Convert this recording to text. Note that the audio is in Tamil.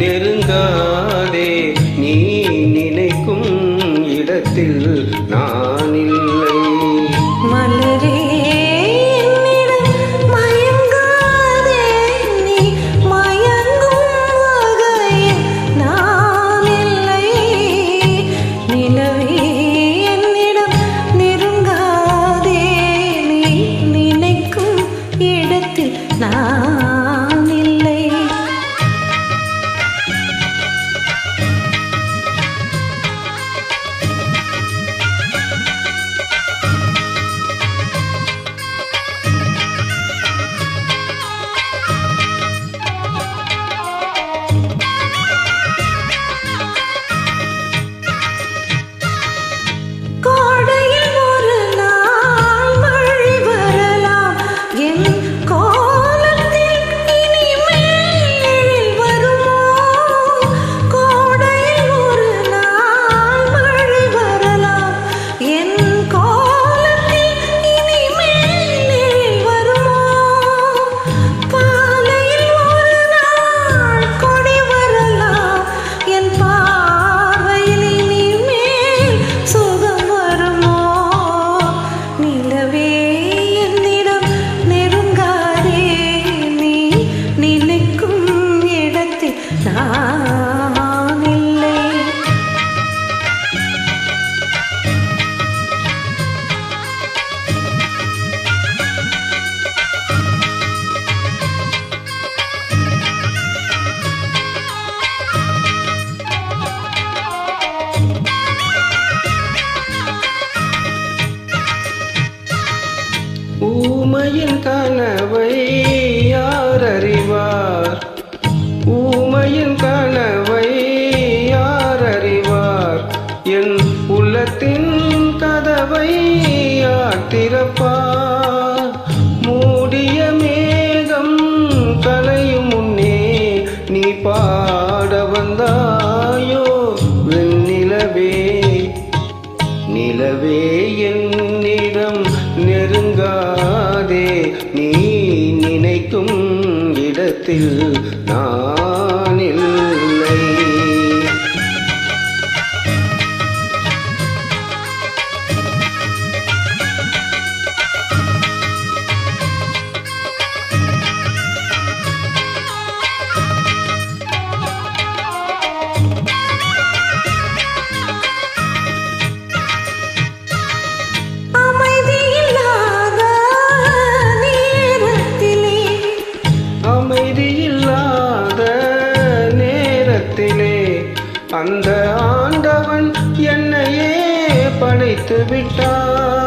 நெருங்காதே நீ நினைக்கும் இடத்தில் நான் இல்லை. மலரே நான் இல்லை. கோடையில் ஒரு நாள் மழை வரலாம் என் நான் இல்லை. ஊமையின் கனவை யார் அறிவார்? ஊமையின் கனவை யார் அறிவார்? என் உள்ளத்தின் கதவை யார் திறப்பார்? மூடிய மேகம் கலையும் முன்னே நீ பாட வந்தாயோ வெண்ணிலவே. நிலவே என்னிடம் நெருங்காதே நீ நினைக்கும் இடத்தில் நான் இல்லை. அமைதியில்லாத நேரத்திலே அந்த ஆண்டவன் என்னையே படைத்து விட்டார்.